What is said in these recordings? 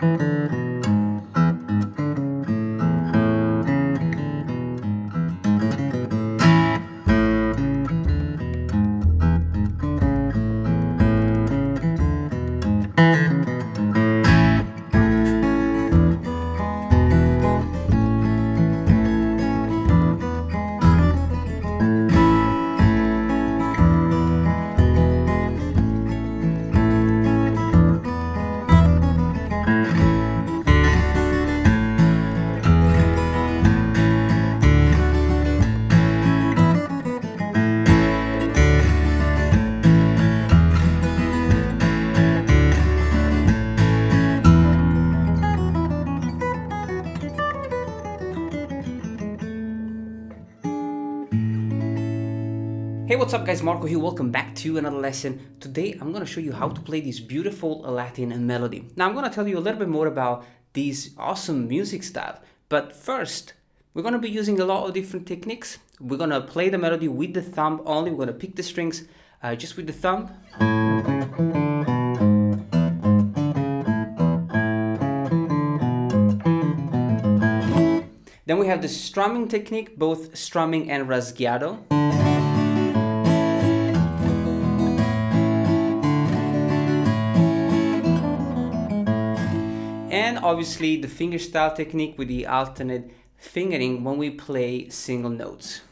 Hey, what's up guys, Marco here, welcome back to another lesson. Today I'm going to show you how to play this beautiful Latin melody. Now I'm going to tell you a little bit more about this awesome music style, but first we're going to be using a lot of different techniques. We're going to play the melody with the thumb only. We're going to pick the strings just with the thumb. Then we have the strumming technique, both strumming and rasgueado. And obviously the fingerstyle technique with the alternate fingering when we play single notes.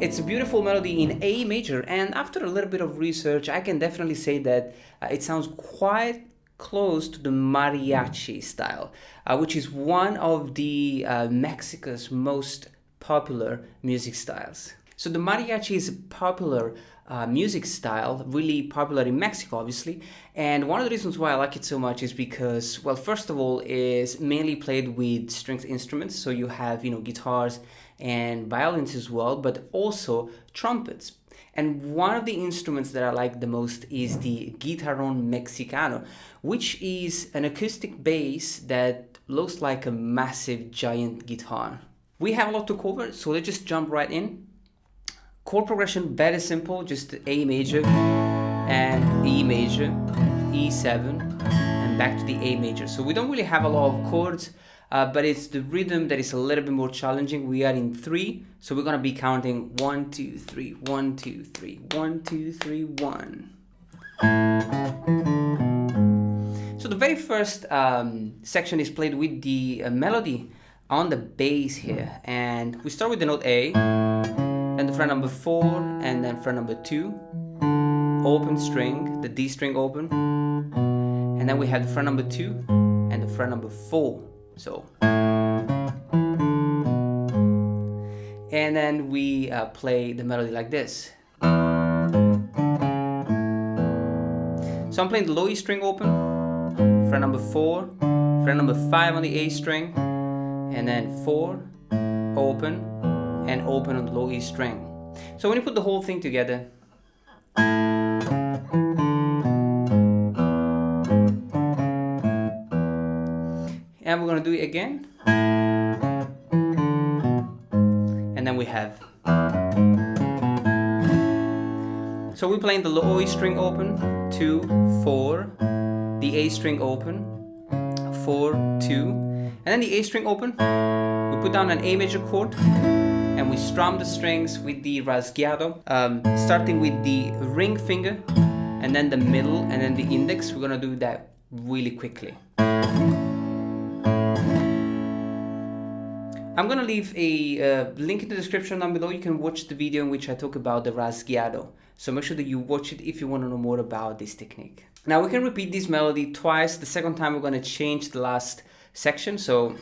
It's a beautiful melody in A major, and after a little bit of research I can definitely say that it sounds quite close to the mariachi style, which is one of the Mexico's most popular music styles. So the mariachi is a popular music style, really popular in Mexico obviously, and one of the reasons why I like it so much is because, well, first of all, it's mainly played with stringed instruments, so you have, guitars and violins as well, but also trumpets. And one of the instruments that I like the most is the Guitarron Mexicano, which is an acoustic bass that looks like a massive giant guitar. We have a lot to cover, so let's just jump right in. Chord progression, very simple, just A major and E major, E7, and back to the A major. So we don't really have a lot of chords, but it's the rhythm that is a little bit more challenging. We are in 3, so we're gonna be counting 1, 2, 3, 1, 2, 3, 1, 2, 3, 1. So the very first section is played with the melody on the bass here, and we start with the note A, then the fret number 4, and then fret number 2, open string, the D string open, and then we have the fret number 2 and the fret number 4. So, and then we play the melody like this. So I'm playing the low E string open, fret number 4, fret number 5 on the A string, and then 4, open, and open on the low E string. So when you put the whole thing together, and we're going to do it again, and then we have, so we're playing the low E string open, 2, 4, the A string open, 4, 2, and then the A string open. We put down an A major chord and we strum the strings with the rasgueado, starting with the ring finger and then the middle and then the index. We're gonna do that really quickly. I'm gonna leave a link in the description down below. You can watch the video in which I talk about the rasgueado. So make sure that you watch it if you want to know more about this technique. Now we can repeat this melody twice. The second time we're gonna change the last section. So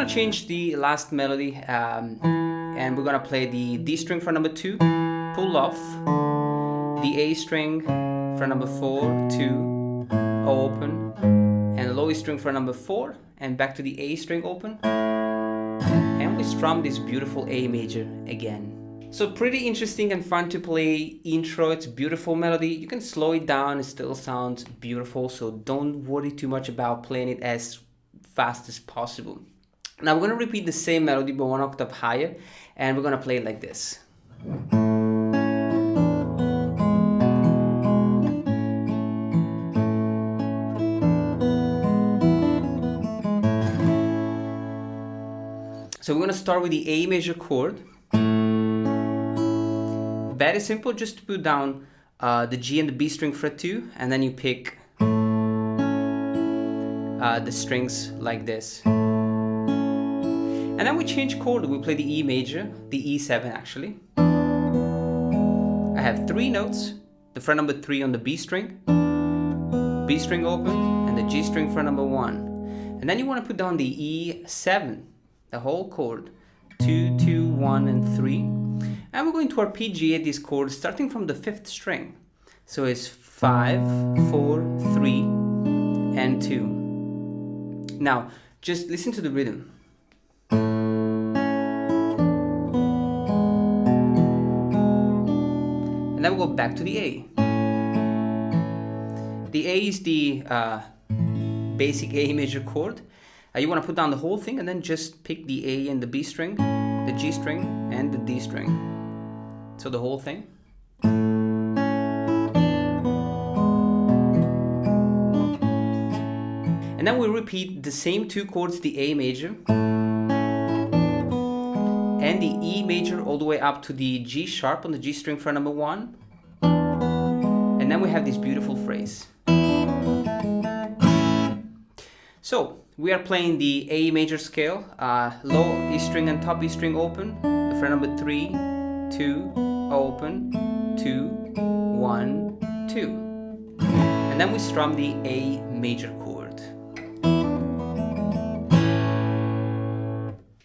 change the last melody, and we're gonna play the D string for number 2, pull off, the A string for number 4, 2, open, and the low E string for number 4, and back to the A string open, and we strum this beautiful A major again. So pretty interesting and fun to play intro. It's a beautiful melody. You can slow it down, it still sounds beautiful, so don't worry too much about playing it as fast as possible. Now we're going to repeat the same melody but 1 octave higher, and we're going to play it like this. So we're going to start with the A major chord. Very simple, just to put down the G and the B string fret 2, and then you pick the strings like this. And then we change chord, we play the E major, the E7 actually. I have 3 notes, the fret number 3 on the B string open, and the G string fret number 1. And then you want to put down the E7, the whole chord, 2, 2, 1, and 3. And we're going to arpeggiate this chord starting from the 5th string. So it's 5, 4, 3, and 2. Now, just listen to the rhythm. And then we'll go back to the A. The A is the basic A major chord. You want to put down the whole thing and then just pick the A and the B string, the G string, and the D string. So the whole thing. And then we repeat the same 2 chords, the A major and the E major all the way up to the G sharp on the G string fret number 1. And then we have this beautiful phrase. So we are playing the A major scale, low E string and top E string open, the fret number 3, 2, open, 2, 1, 2. And then we strum the A major chord.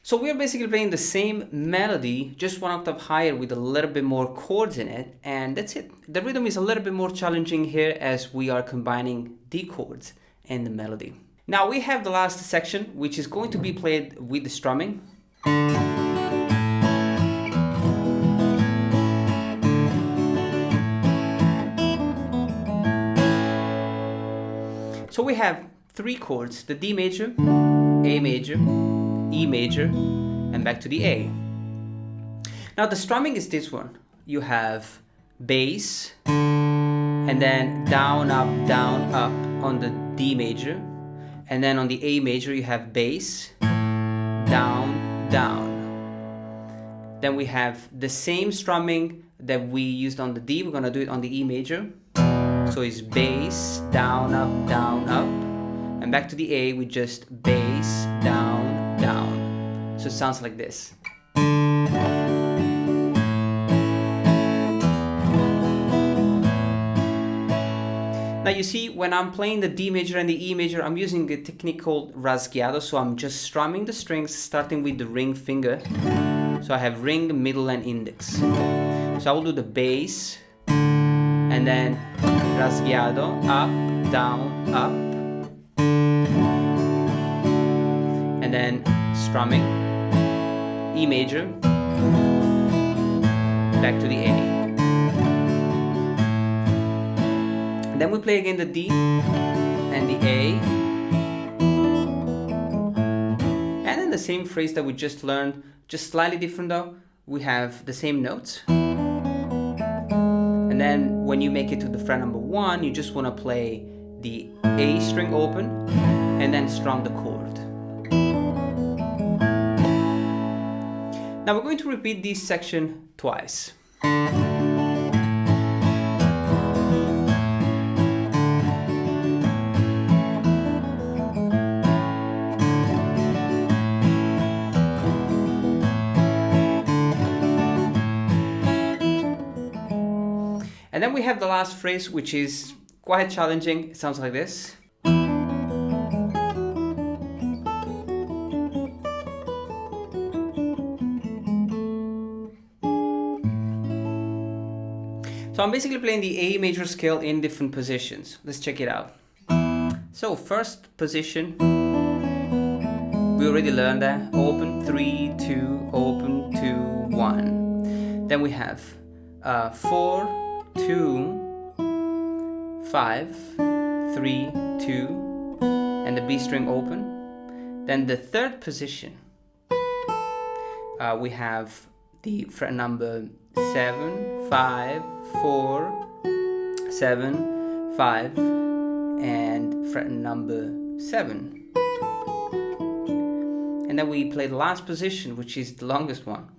So we are basically playing the same melody, just 1 octave higher with a little bit more chords in it, and that's it. The rhythm is a little bit more challenging here as we are combining the chords and the melody. Now we have the last section, which is going to be played with the strumming. So we have 3 chords, the D major, A major, E major, and back to the A. Now the strumming is this one. You have bass, and then down, up on the D major. And then on the A major you have bass, down, down. Then we have the same strumming that we used on the D, we're gonna do it on the E major. So it's bass, down, up, and back to the A with just bass, down, down. So it sounds like this. Now you see, when I'm playing the D major and the E major, I'm using a technique called RASGUEADO, so I'm just strumming the strings starting with the ring finger. So I have ring, middle, and index. So I will do the bass, and then RASGUEADO, up, down, up, and then strumming, E major, back to the A. Then we play again the D and the A, and then the same phrase that we just learned, just slightly different though. We have the same notes, and then when you make it to the fret number 1, you just want to play the A string open and then strum the chord. Now we're going to repeat this section twice. And then we have the last phrase, which is quite challenging. It sounds like this. So I'm basically playing the A major scale in different positions. Let's check it out. So first position, we already learned that. Open, 3, 2, open, 2, 1. Then we have 4, 2, 5, 3, 2, and the B string open. Then the third position, we have the fret number 7, 5, 4, 7, 5, and fret number 7. And then we play the last position, which is the longest one.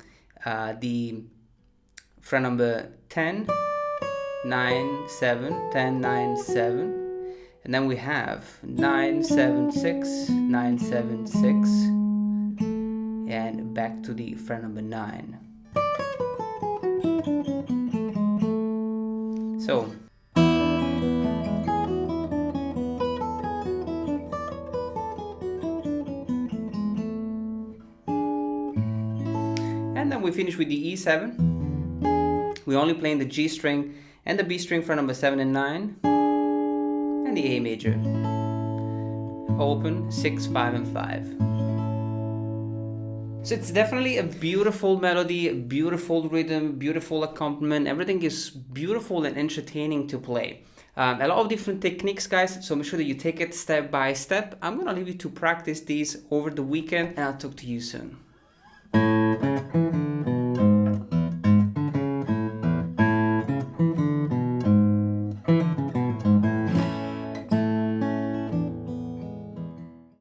The fret number 10, 9, 7, 10, 9, 7. And then we have 9, 7, 6, 9, 7, 6. And back to the fret number 9. So. And then we finish with the E7. We're only playing the G string and the B string for number 7 and 9. And the A major. Open 6, 5, and 5. So it's definitely a beautiful melody, a beautiful rhythm, beautiful accompaniment. Everything is beautiful and entertaining to play. A lot of different techniques, guys, so make sure that you take it step by step. I'm gonna leave you to practice these over the weekend, and I'll talk to you soon.